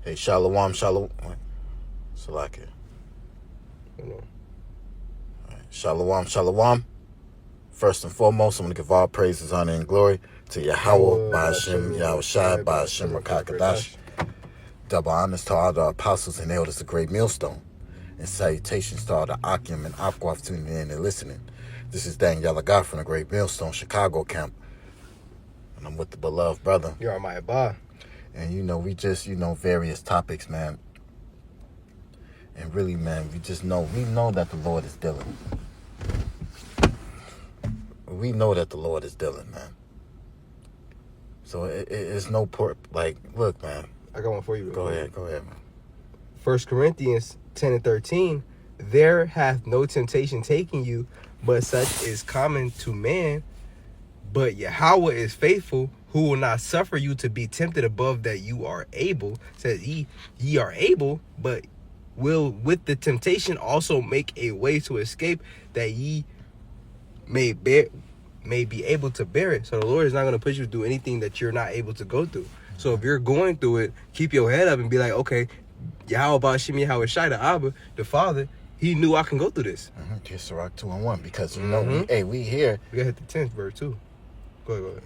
Hey, shalom. Salakia. Shalom. First and foremost, I'm going to give all praises, honor, and glory to Yahweh, Ba'ashem, Yahweh Shai, Ba'ashem, Rakakadash. Double honors to all the apostles and elders of Great Millstone. And salutations to all the Akim and Aquaf tuning in and listening. This is Dan Yalagat from the Great Millstone, Chicago camp. And I'm with the beloved brother. You're my Abba. And, we just, various topics, man. And really, man, we know that the Lord is dealing. We know that the Lord is dealing, man. So it's no look, man. I got one for you. Go ahead, man. 1 Corinthians 10:13. There hath no temptation taken you, but such is common to man. But Yahweh is faithful, who will not suffer you to be tempted above that you are able. Says ye are able, but will with the temptation also make a way to escape, that ye may be able to bear it. So the Lord is not going to push you through anything that you're not able to go through. So if you're going through it, keep your head up and be like, okay, Yahweh Ba'ashem, Yahweh Shai, the Abba, the Father, he knew I can go through this. Sirach 2:1, because we here. We gotta hit the 10th verse too. Go ahead.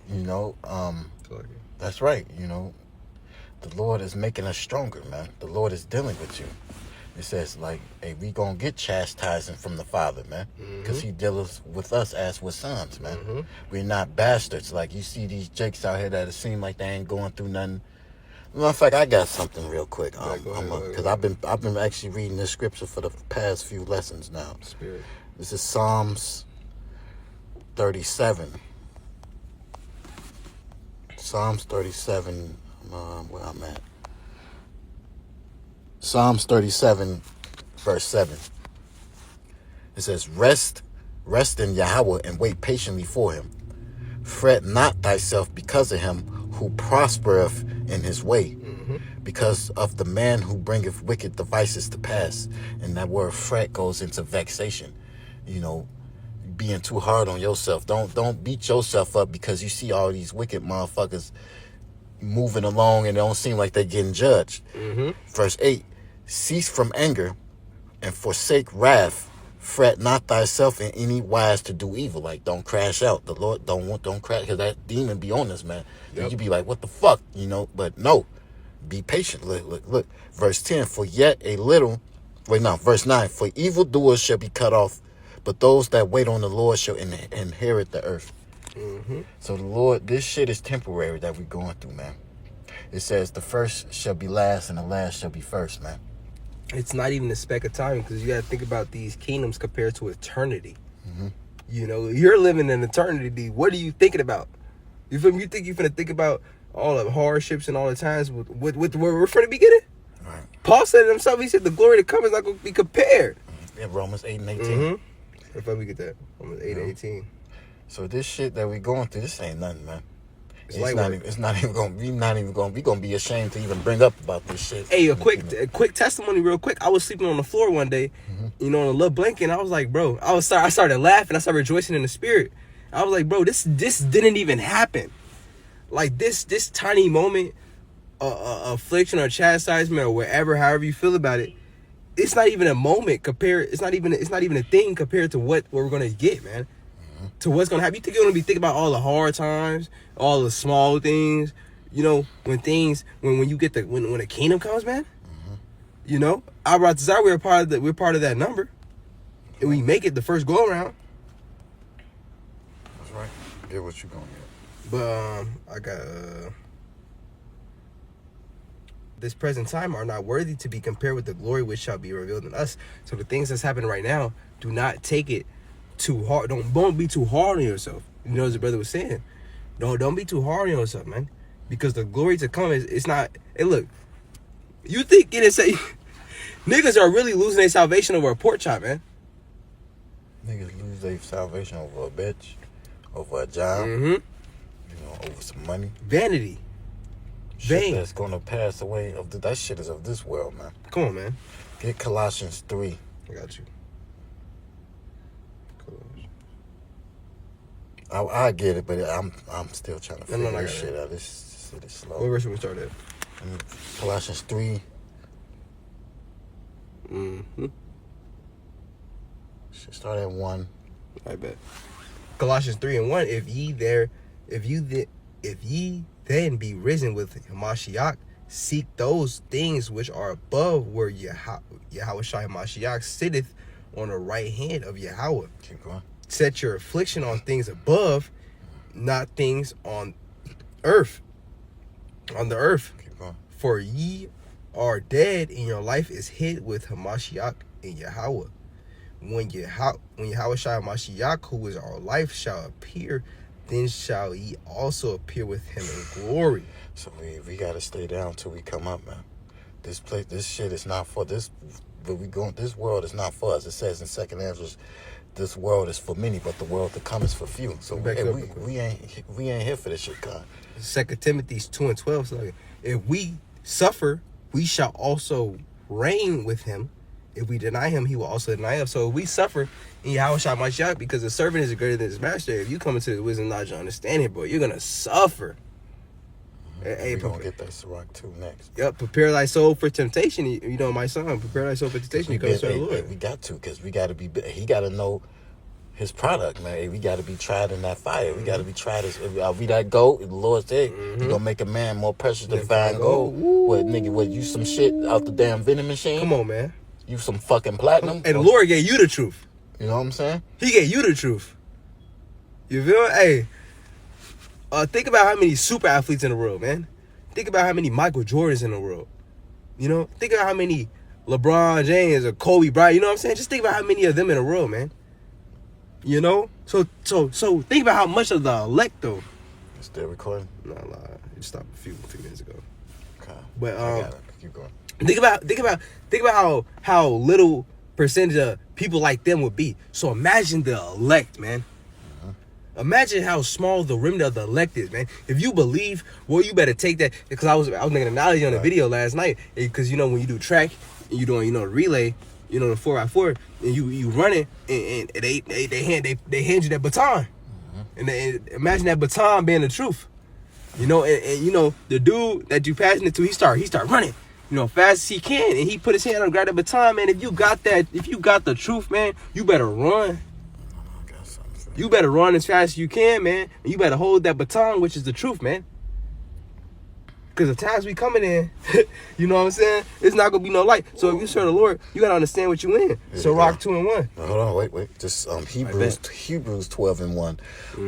That's right. The Lord is making us stronger, man. The Lord is dealing with you. It says, hey, we gonna get chastising from the Father, man, because he deals with us as with sons, man. We're not bastards. Like, you see these jakes out here that seem like they ain't going through nothing. Matter of fact, I got something real quick, because I've been actually reading this scripture for the past few lessons now. Spirit. This is Psalms 37. Psalms 37, where I'm at. Psalms 37, verse 7. It says, Rest in Yahweh and wait patiently for him. Fret not thyself because of him who prospereth in his way, because of the man who bringeth wicked devices to pass. And that word fret goes into vexation. Being too hard on yourself. Don't beat yourself up because you see all these wicked motherfuckers moving along and it don't seem like they're getting judged. Verse 8, cease from anger and forsake wrath. Fret not thyself in any wise to do evil. Like, don't crash out. The Lord don't crash, because that demon be on us, man. Yep. You be like, what the fuck? But no, be patient. Look. Verse 10, verse 9, for evildoers shall be cut off, but those that wait on the Lord shall inherit the earth. So the Lord, this shit is temporary that we're going through, man. It says the first shall be last and the last shall be first, man. It's not even a speck of time, because you got to think about these kingdoms compared to eternity. You're living in eternity. What are you thinking about? You feel me? You think you're going to think about all the hardships and all the times with where we're from the beginning? Right. Paul said it himself. He said the glory to come is not going to be compared. In Romans 8 and 18. If we get that. Romans 8 and 18. So this shit that we going through, this ain't nothing, man. We're gonna be ashamed to even bring up about this shit. Hey, a quick testimony, real quick. I was sleeping on the floor one day, on a little blanket, and I was like, bro, I started laughing. I started rejoicing in the spirit. I was like, bro, this didn't even happen. Like this tiny moment, affliction or chastisement or however you feel about it, it's not even a moment compared. It's not even a thing compared to what we're gonna get, man. To what's gonna happen. You think you're gonna be thinking about all the hard times, all the small things, when you get when the kingdom comes, man. Our desire, we're part of that number, and we make it the first go around. That's right. Get what you gonna get. But I got this present time are not worthy to be compared with the glory which shall be revealed in us. So the things that's happening right now, do not take it too hard. Don't be too hard on yourself. As the brother was saying, don't be too hard on yourself, man, because the glory to come it's not. Hey, look, you think it is say niggas are really losing their salvation over a pork chop, man? Niggas lose their salvation over a bitch, over a job, over some money, vanity, shit that's gonna pass away. That shit is of this world, man. Come on, man. Get Colossians 3. I got you. I get it, but I'm still trying to figure this shit out. This shit is slow. What verse should we start at? Colossians 3. Should start at 1. I bet. Colossians 3:1. If ye then be risen with Hamashiach, seek those things which are above, where Yahweh Hamashiach sitteth on the right hand of Yahweh. Keep going. Set your affliction on things above, not things on earth. On the earth. Keep going. For ye are dead, and your life is hid with Hamashiach in Yahweh. When Yahweh Shai Mashiach, who is our life, shall appear, then shall ye also appear with him in glory. So we gotta stay down till we come up, man. This shit is not for this. But this world is not for us. It says in 2 Ezra, this world is for many, but the world to come is for few. So we ain't here for this shit, God. 2 Timothy 2:12. So if we suffer, we shall also reign with him. If we deny him, he will also deny us. So if we suffer in Yahweh Shai Mashiach, because the servant is greater than his master, if you come into the wisdom, knowledge, and understanding, bro, you're gonna suffer. Hey, we're gonna get that Sirach 2 next. Yep, prepare thy soul for temptation. You know, my son, prepare thy soul for temptation. You come to the Lord. We got to, because we got to be. He got to know his product, man. Hey, we got to be tried in that fire. We got to be tried as. Are we that gold? The Lord said, "You gonna make a man more precious than fine gold." What, nigga? What, you some shit out the damn vending machine? Come on, man. You some fucking platinum. And the Lord gave you the truth. You know what I'm saying? He gave you the truth. You feel it? Hey, think about how many super athletes in the world, man. Think about how many Michael Jordans in the world. You know? Think about how many LeBron James or Kobe Bryant. You know what I'm saying? Just think about how many of them in the world, man. You know? So think about how much of the elect, though. It's still recording? No, it stopped a few minutes ago. Okay. But I got it. Keep going. Think about how little percentage of people like them would be. So imagine the elect, man. Imagine how small the remnant of the elect is, man. If you believe, well, you better take that. Because I was making an analogy on the video last night. Because, you know, when you do track and you doing, you know, the relay, you know, the 4x4, and you run it, and they hand you that baton. And imagine that baton being the truth. You know, and you know, the dude that you passing it to, he start running, you know, fast as he can, and he put his hand on, grab the baton, man. If you got the truth, man, you better run. You better run as fast as you can, man. And you better hold that baton, which is the truth, man. Because the times we coming in, you know what I'm saying? It's not gonna be no light. So if you serve the Lord, you gotta understand what you in. So Rock 2:1. Hold on, wait. Just Hebrews 12:1.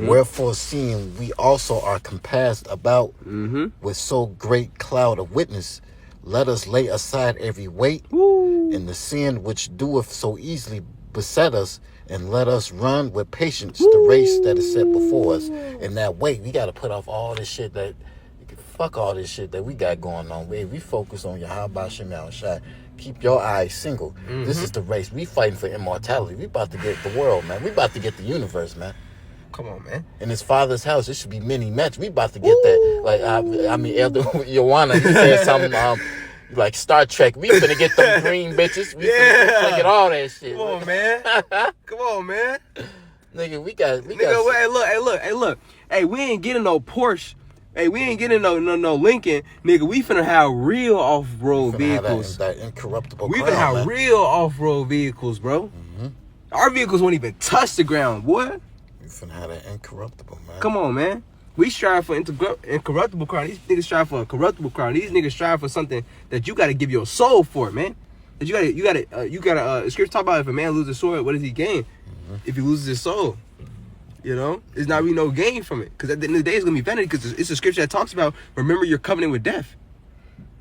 Wherefore, seeing we also are compassed about with so great cloud of witness, let us lay aside every weight and the sin which doeth so easily beset us, and let us run with patience the race that is set before us. And that weight, we gotta put off all this shit that. Fuck all this shit that we got going on. We focus on Yahweh Shemel Shai. Keep your eyes single. This is the race. We fighting for immortality. We about to get the world, man. We about to get the universe, man. Come on, man. In his father's house, it should be many match. We about to get that. Like I mean, Elder Yowana, he said something like Star Trek. We finna get them green bitches. We finna get all that shit. Come on, man. Come on, man. Nigga, we got. Hey, look. Hey, we ain't getting no Porsche. Hey, we ain't getting no Lincoln, nigga. We finna have real off-road vehicles. That incorruptible. We finna have real off-road vehicles, bro. Our vehicles won't even touch the ground, boy. We finna have that incorruptible, man. Come on, man. We strive for incorruptible crown. These niggas strive for a corruptible crown. These niggas strive for something that you gotta give your soul for, man. That you gotta. Scripture talk about if a man loses his sword, what does he gain? If he loses his soul. You know, there's not really no gain from it. Because at the end of the day, it's going to be vanity. Because it's a scripture that talks about, remember your covenant with death.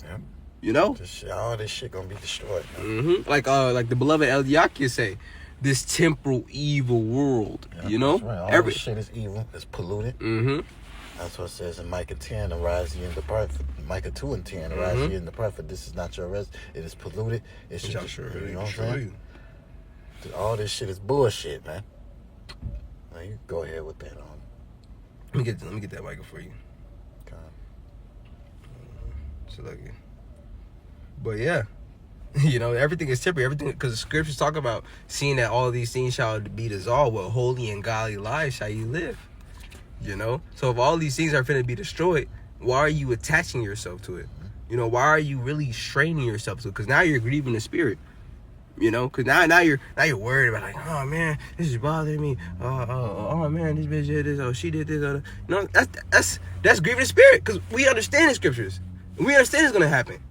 Yep. You know? All this shit going to be destroyed. Man. Like the beloved Eliakim say, this temporal evil world. You know? Right. All this shit is evil. It's polluted. That's what it says in Micah 10, arise ye in the prophet. Micah 2:10, arise ye in the prophet. This is not your rest. It is polluted. It should you know what I'm saying? All this shit is bullshit, man. Now you go ahead with that on. Let me get that mic for you. Okay. But yeah, you know, everything is temporary. Everything, because the scriptures talk about seeing that all these things shall be dissolved. Well, holy and godly lives shall you live. You know, so if all these things are finna be destroyed, why are you attaching yourself to it? You know, why are you really straining yourself? Because now you're grieving the spirit. You know, because now you're worried about, like, oh man, this is bothering me. Oh man, this bitch did this. Oh, she did this. You know, that's grieving the spirit, because we understand the scriptures. And we understand it's gonna happen.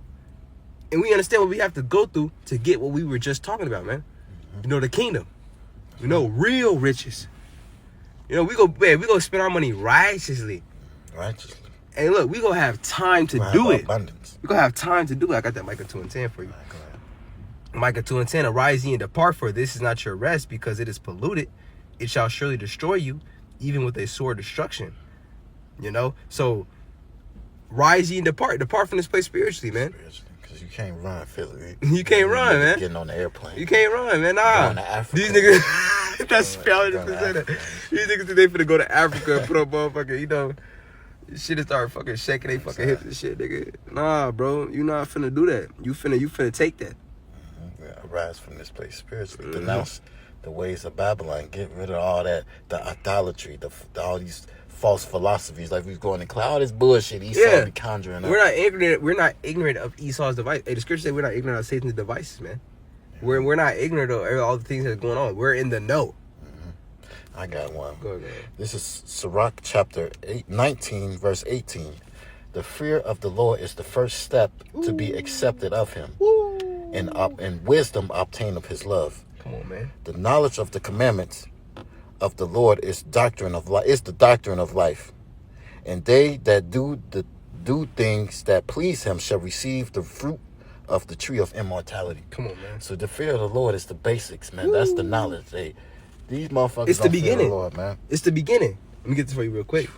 And we understand what we have to go through to get what we were just talking about, man. You know, the kingdom. You know, real riches. You know, we go spend our money righteously. Righteously. And look, we gonna have time to do it. Abundance. We gonna have time to do it. I got that Micah 2:10 for you. Micah 2:10, arise ye and depart, for this is not your rest, because it is polluted. It shall surely destroy you, even with a sore destruction. You know? So, rise ye and depart. Depart from this place spiritually, man. Because you can't run, Philly. You can't run, man. Getting on the airplane. You can't run, man. Nah. Going to Africa. These niggas, that's spelling to say that. These niggas think they finna go to Africa and put up motherfucking, you know, shit and start fucking shaking they fucking hips and shit, nigga. Nah, bro. You not finna do that. You finna take that. Arise from this place spiritually. Denounce the ways of Babylon. Get rid of all that, the idolatry, all these false philosophies. Like we was going to cloud, all this bullshit Esau be conjuring up. We're not ignorant of Esau's device. Hey, the scripture say we're not ignorant of Satan's devices, man. We're not ignorant of all the things that's going on. We're in the know. I got one. Go ahead. This is Sirach chapter 19, verse 18. The fear of the Lord is the first step to be accepted of him. And wisdom obtained of his love. Come on, man. The knowledge of the commandments of the Lord is the doctrine of life. And they that do things that please him shall receive the fruit of the tree of immortality. Come on, man. So the fear of the Lord is the basics, man. That's the knowledge. These motherfuckers It's the beginning. Fear the Lord, man. It's the beginning. Let me get this for you real quick.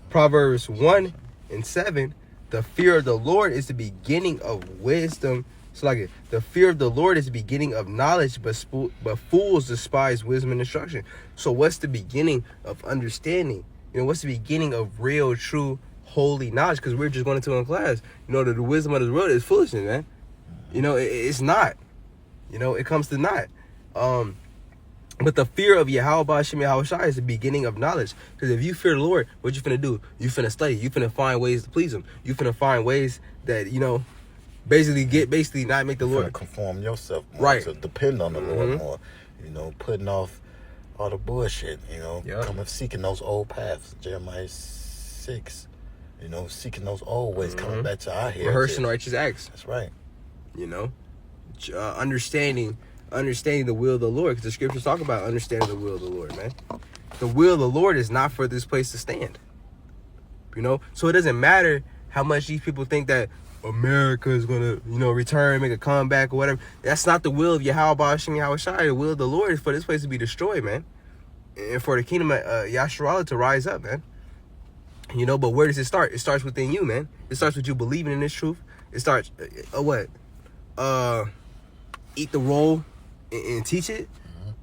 Proverbs 1:7. The fear of the Lord is the beginning of wisdom. So like the fear of the Lord is the beginning of knowledge, but fools despise wisdom and instruction. So what's the beginning of understanding? You know, what's the beginning of real, true, holy knowledge? Because we're just going into a class. You know, the wisdom of this world is foolishness, man. You know, it's not. You know, it comes to not. But the fear of Yahweh Ba'Shem Yahweh Shai is the beginning of knowledge. Because if you fear the Lord, what you finna do? You finna study. You finna find ways to please him. You finna find ways that, you know, basically not make the Lord conform yourself more, right, to depend on the Lord more, you know, putting off all the bullshit, you know, coming seeking those old paths. Jeremiah 6, you know, seeking those old ways, coming back to our heritage, rehearsing righteous acts. That's right. You know, understanding the will of the Lord, because the scriptures talk about understanding the will of the Lord, man. The will of the Lord is not for this place to stand. You know, so it doesn't matter how much these people think that America is gonna, you know, return, make a comeback or whatever. That's not the will of Yahweh Ba'Shem Yahweh Shai. The will of the Lord is for this place to be destroyed, man, and for the kingdom of Yasharallah to rise up, man. You know, but where does it start? It starts within you, man. It starts with you believing in this truth. It starts, eat the roll and teach it.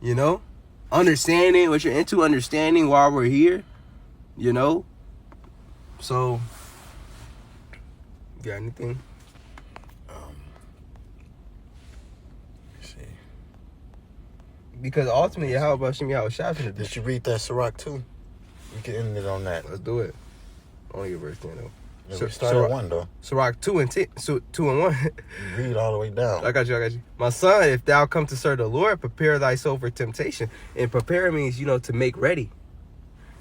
You know, understanding what you're into, understanding why we're here. You know, so. Got anything? See. Because ultimately, how about Shim Yahweh Shai? Did you read that Sirach too? We can end it on that. Let's do it. Only your verse 10 though. Yeah, we started at 1 though. Sirach 2 and 10. So 2 and 1. You read all the way down. I got you. My son, if thou come to serve the Lord, prepare thy soul for temptation. And prepare means, you know, to make ready.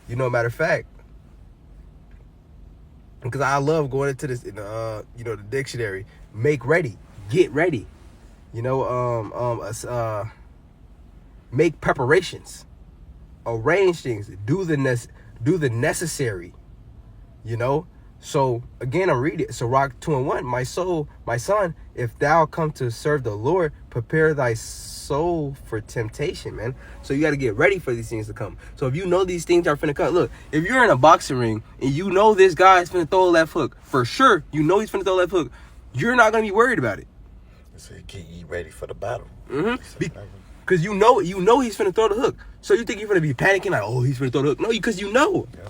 You know, matter of fact. Because I love going into this, you know, the dictionary. Make ready, get ready. You know, make preparations, arrange things, do the necessary. You know. So again, I'm reading Sirach 2 and 1. My soul, my son, if thou come to serve the Lord, prepare thy soul for temptation, man. So you got to get ready for these things to come. So if you know these things are finna come, look, if you're in a boxing ring and you know this guy is finna throw a left hook, for sure, you know he's finna throw a left hook, you're not gonna be worried about it. So you get ready for the battle. Because you know he's finna throw the hook. So you think you're finna be panicking like, oh, he's finna throw the hook? No, because you know. Yeah.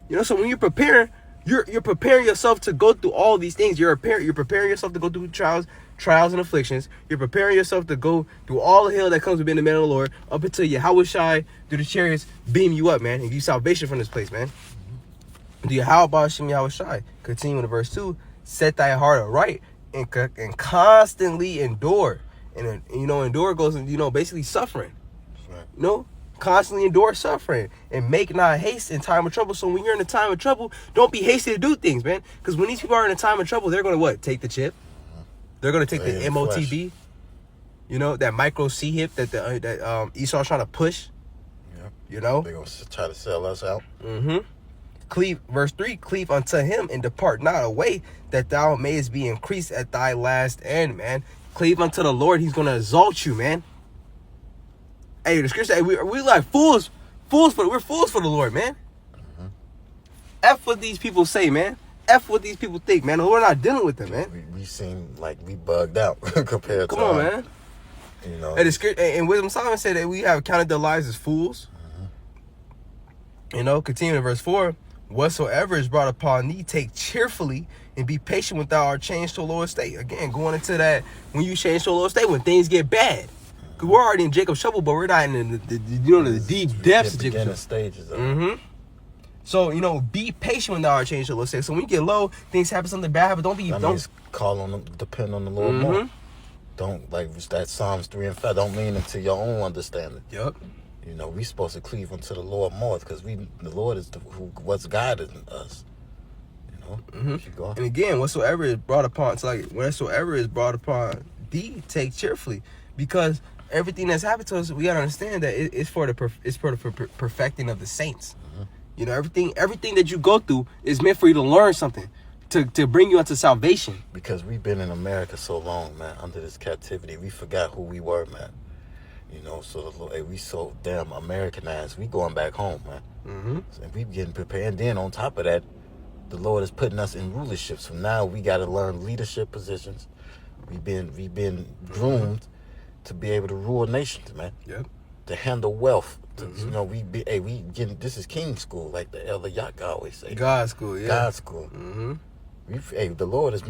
You know, so when you're preparing, you're preparing yourself to go through all these things. You're preparing yourself to go through trials and afflictions. You're preparing yourself to go through all the hell that comes with being the man of the Lord, up until Yahweh Shai, through the chariots, beam you up, man, and give you salvation from this place, man. Do Yahweh Ba'Shem Yahweh Shai. Continue in verse 2. set thy heart aright, and constantly endure. And endure goes, basically suffering. Right. Constantly endure suffering and make not haste in time of trouble. So when you're in a time of trouble, don't be hasty to do things, man. Because when these people are in a time of trouble, they're going to what? Take the chip. They're going to take the MOTB. That micro C hip that Esau's trying to push. Yeah. They're going to try to sell us out. Mm-hmm. Cleave, verse 3, cleave unto him and depart not away, that thou mayest be increased at thy last end, man. Cleave unto the Lord. He's going to exalt you, man. Hey, the scripture, we like fools. We're fools for the Lord, man. Mm-hmm. F what these people say, man. F what these people think, man. We're not dealing with them, man. We seem like we bugged out compared to. Come on, man. And the scripture, and Wisdom Solomon said that we have counted their lives as fools. Mm-hmm. Continuing in verse 4, whatsoever is brought upon thee, take cheerfully and be patient when thou art changed to a lower state. Again, going into that, when you change to a lower state, when things get bad. Because we're already in Jacob's trouble, but we're not in the deep depths of Jacob's trouble. Stages of it. So, be patient when thou art changed to a lower state. So when you get low, things happen, something bad, but don't call on them, depend on the Lord more. Don't, like that Psalms 3 and 5, don't lean into your own understanding. Yep. We supposed to cleave unto the Lord more, because the Lord is what's guiding us. Keep going. And again, whatsoever is brought upon thee, take cheerfully, because everything that's happened to us, we gotta understand that it's for the perfecting of the saints. Everything that you go through is meant for you to learn something, to bring you into salvation. Because we've been in America so long, man, under this captivity, we forgot who we were, man. So we so damn Americanized. We going back home, man. So we getting prepared. And then on top of that, the Lord is putting us in rulerships. So now we got to learn leadership positions. We've been groomed to be able to rule nations, man. Yep. To handle wealth. We getting, this is king school, like the Elder Yaka always say. God school, yeah. God school. The Lord is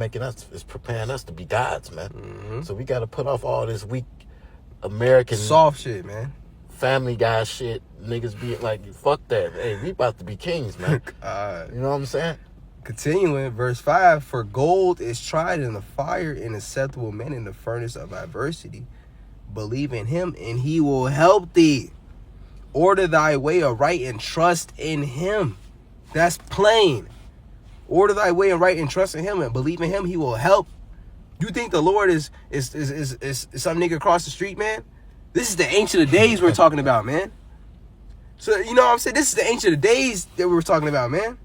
preparing us to be gods, man. So we got to put off all this weak American soft shit, man. Family Guy shit. Niggas be like, fuck that. Hey, we about to be kings, man. You know what I'm saying? Continuing, verse 5, for gold is tried in the fire, and acceptable men in the furnace of adversity. Believe in him, and he will help thee. Order thy way aright and trust in him. That's plain. Order thy way aright and trust in him, and believe in him, he will help. You think the Lord is some nigga across the street, man? This is the ancient of days we're talking about, man. So, you know what I'm saying? This is the ancient of days that we were talking about, man.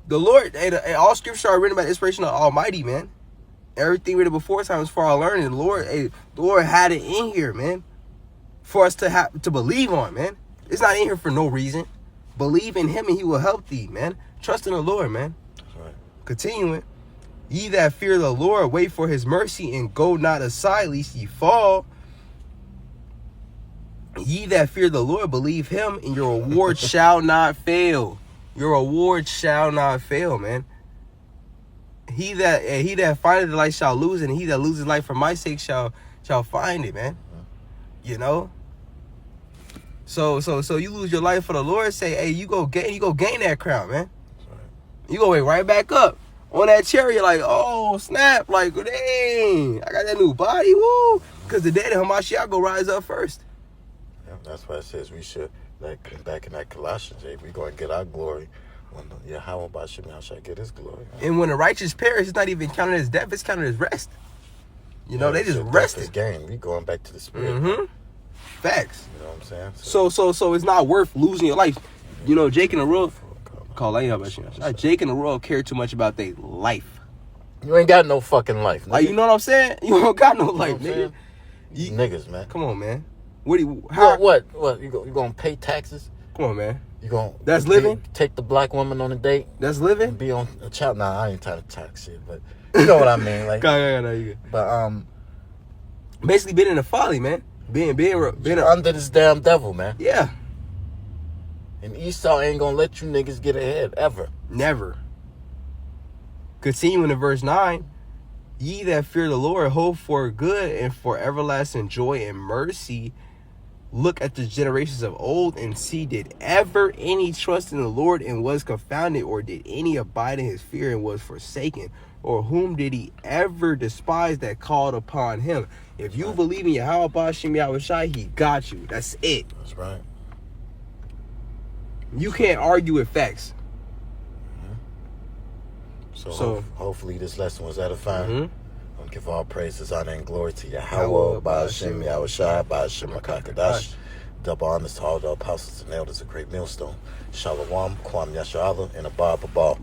The Lord, all scriptures are written by the inspiration of Almighty, man. Everything written before time is for our learning. The Lord had it in here, man, for us to believe on, man. It's not in here for no reason. Believe in him and he will help thee, man. Trust in the Lord, man. That's right. Continuing. Ye that fear the Lord, wait for his mercy, and go not aside, lest ye fall. Ye that fear the Lord, believe him, and your reward shall not fail. Your reward shall not fail, man. He that findeth the life shall lose, and he that loses life for my sake shall find it, man. So you lose your life for the Lord. Say, hey, you go gain that crown, man. That's right. You go right back up on that chariot, like, oh snap, like, dang, I got that new body, woo. Because the day that Hamashiach go rise up first. Yeah, that's why it says we should, like back in that Colossians, we're going to get our glory when Yahweh Bashim shall get his glory. Right? And when the righteous perish, it's not even counted as death, it's counted as rest. They just rested. Death is gain. We going back to the spirit. Facts. You know what I'm saying? So it's not worth losing your life. Jake and the world, Jake and the world care too much about their life. You ain't got no fucking life. Like, you know what I'm saying? You don't got no life, nigga. Niggas, man. Come on, man. What? You gonna pay taxes? Come on, man. You gonna living? Take the black woman on a date? That's living? Be on a child? Nah, I ain't trying to tax shit, but you know what I mean. Like, no, you good. But basically being in the folly, man. Being under this damn devil, man. Yeah. And Esau ain't gonna let you niggas get ahead ever. Never. Continuing in verse 9, ye that fear the Lord hope for good and for everlasting joy and mercy. Look at the generations of old and see, did ever any trust in the Lord and was confounded, or did any abide in his fear and was forsaken? Or whom did he ever despise that called upon him? If you believe in Yahweh Bashim Yahweh Shai, he got you. That's it. That's right. You can't argue with facts. So hopefully this lesson was edifying. Mm-hmm. I'll give all praises, honor, and glory to Yahweh, Ba'ashem, Yahweh Shai, Ba'ashem, Makakadash. Double honors to all the apostles and elders of Great Millstone. Shalom, Kwam Yasharallah, and Abba Babal.